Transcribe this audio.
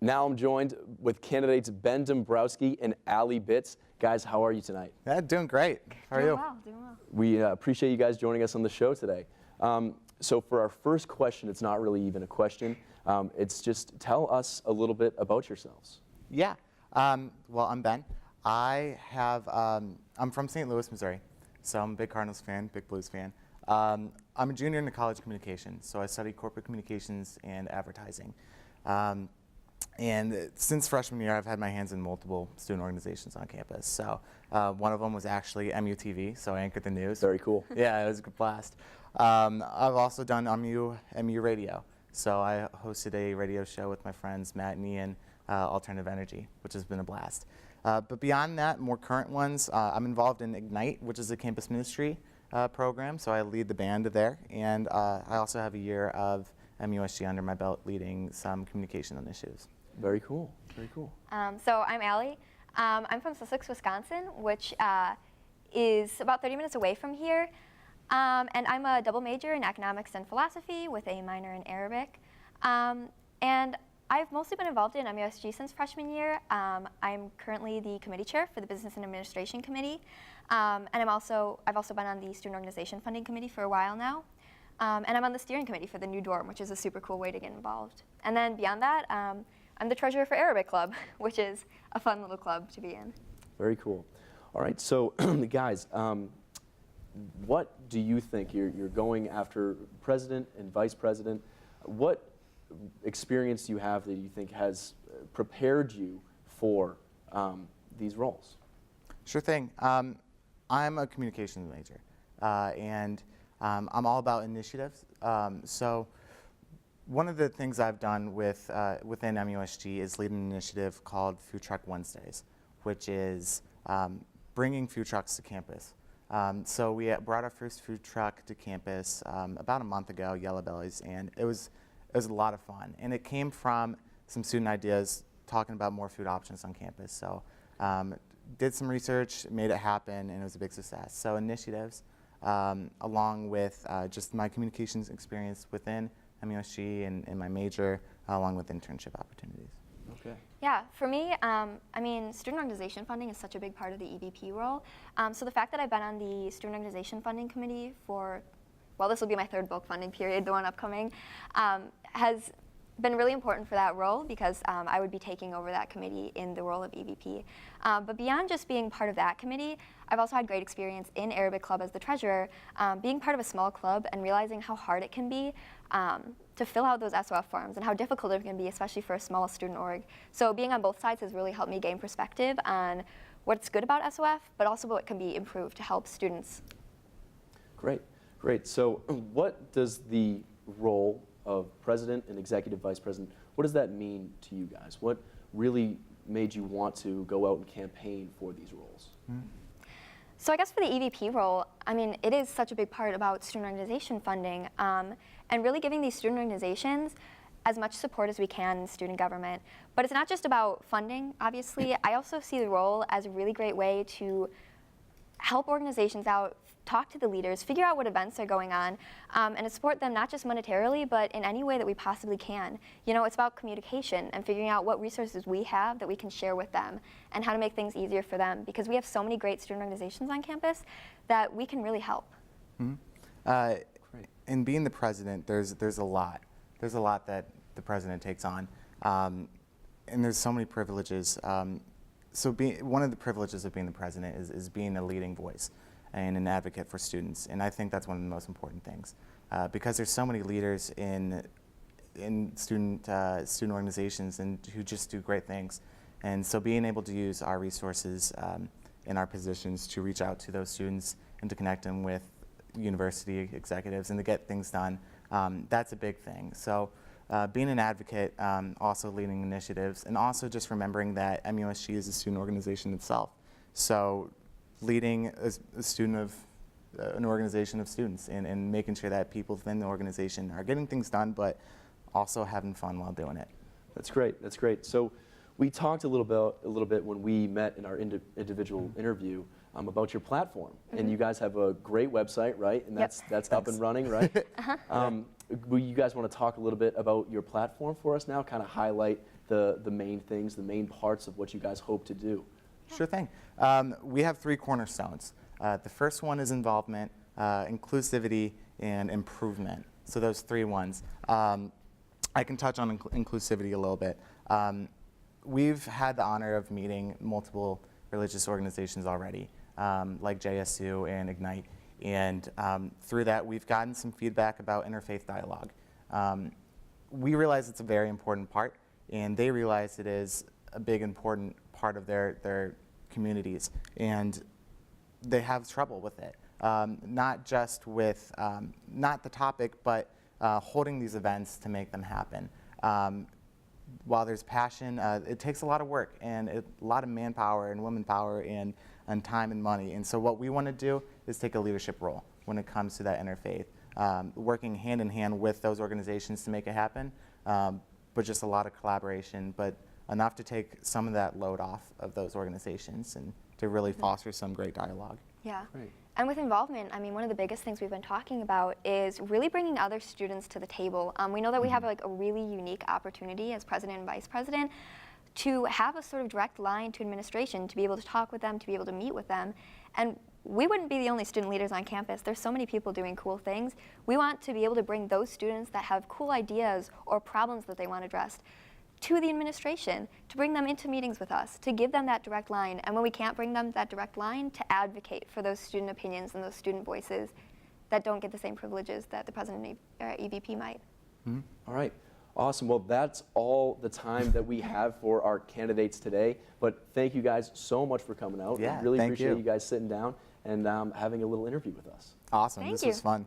Now I'm joined with candidates Ben Dombrowski and Allie Bitz. Guys, how are you tonight? Yeah, doing great. How are you? Doing well. We appreciate you guys joining us on the show today. So for our first question, it's not really even a question. It's just tell us a little bit about yourselves. Yeah. Well, I'm Ben. I'm from St. Louis, Missouri. So I'm a big Cardinals fan, big Blues fan. I'm a junior in college communications, so I study corporate communications and advertising. And since freshman year, I've had my hands in multiple student organizations on campus. So one of them was actually MUTV, so I anchored the news. Very cool. Yeah, it was a good blast. I've also done MU radio. So I hosted a radio show with my friends Matt and Ian, Alternative Energy, which has been a blast. But beyond that, more current ones, I'm involved in Ignite, which is a campus ministry program. So I lead the band there. And I also have a year of MUSG under my belt leading some communication initiatives. Very cool. Very cool. So I'm Allie. I'm from Sussex, Wisconsin, which is about 30 minutes away from here. And I'm a double major in economics and philosophy with a minor in Arabic. And I've mostly been involved in MUSG since freshman year. I'm currently the committee chair for the Business and Administration Committee. And I've also been on the Student Organization Funding Committee for a while now. And I'm on the steering committee for the new dorm, which is a super cool way to get involved. And then beyond that, I'm the treasurer for Arabic Club, which is a fun little club to be in. Very cool. All right, so guys, what do you think? You're going after president and vice president. What experience do you have that you think has prepared you for these roles? Sure thing. I'm a communications major, and I'm all about initiatives. So one of the things I've done within MUSG is lead an initiative called Food Truck Wednesdays, which is bringing food trucks to campus. So we brought our first food truck to campus about a month ago, Yellow Bellies, and it was a lot of fun. And it came from some student ideas talking about more food options on campus. So did some research, made it happen, and it was a big success. So initiatives, along with just my communications experience within MUSG and my major, along with internship opportunities. Okay. Yeah, for me, I mean, student organization funding is such a big part of the EVP role. So the fact that I've been on the Student Organization Funding Committee for, well, this will be my third bulk funding period, the one upcoming, has been really important for that role because I would be taking over that committee in the role of EVP. But beyond just being part of that committee, I've also had great experience in Arabic Club as the treasurer, being part of a small club and realizing how hard it can be to fill out those SOF forms and how difficult it can be, especially for a small student org. So being on both sides has really helped me gain perspective on what's good about SOF, but also what can be improved to help students. Great, great. So what does the role of president and executive vice president, what does that mean to you guys? What really made you want to go out and campaign for these roles? Mm-hmm. So I guess for the EVP role, I mean, it is such a big part about student organization funding and really giving these student organizations as much support as we can in student government. But it's not just about funding, obviously. I also see the role as a really great way to help organizations out, talk to the leaders, figure out what events are going on, and to support them not just monetarily, but in any way that we possibly can. You know, it's about communication and figuring out what resources we have that we can share with them and how to make things easier for them, because we have so many great student organizations on campus that we can really help. Mm-hmm. In being the president, there's a lot. There's a lot that the president takes on, and there's so many privileges. So one of the privileges of being the president is being a leading voice and an advocate for students, and I think that's one of the most important things, because there's so many leaders in student organizations and who just do great things, and so being able to use our resources in our positions to reach out to those students and to connect them with university executives and to get things done, that's a big thing. So being an advocate, also leading initiatives, and also just remembering that MUSG is a student organization itself. So leading a student of an organization of students and making sure that people within the organization are getting things done, but also having fun while doing it. That's great. That's great. So we talked a little bit when we met in our individual interview about your platform, and you guys have a great website, right? And that's up and running, right? Will you guys want to talk a little bit about your platform for us now? Kind of highlight the main things, the main parts of what you guys hope to do? Sure thing. We have 3 cornerstones. The first one is involvement, inclusivity, and improvement. So those 3 ones. I can touch on inclusivity a little bit. We've had the honor of meeting multiple religious organizations already, like JSU and Ignite. And through that, we've gotten some feedback about interfaith dialogue. We realize it's a very important part, and they realize it is a big, important part of their communities. And they have trouble with it. Not just with, not the topic, but holding these events to make them happen. While there's passion, it takes a lot of work and a lot of manpower and woman power and time and money. And so what we want to do is take a leadership role when it comes to that interfaith, working hand in hand with those organizations to make it happen, but just a lot of collaboration, but enough to take some of that load off of those organizations and to really foster some great dialogue. Yeah. Great. And with involvement, I mean, one of the biggest things we've been talking about is really bringing other students to the table. We know that we have like a really unique opportunity as president and vice president to have a sort of direct line to administration, to be able to talk with them, to be able to meet with them. And we wouldn't be the only student leaders on campus. There's so many people doing cool things. We want to be able to bring those students that have cool ideas or problems that they want addressed to the administration, to bring them into meetings with us, to give them that direct line. And when we can't bring them that direct line, to advocate for those student opinions and those student voices that don't get the same privileges that the president or EVP might. Mm-hmm. All right. Awesome. Well, that's all the time that we have for our candidates today. But thank you guys so much for coming out. Yeah, I really thank appreciate you. you guys sitting down and having a little interview with us. Awesome. Thank This you. was fun.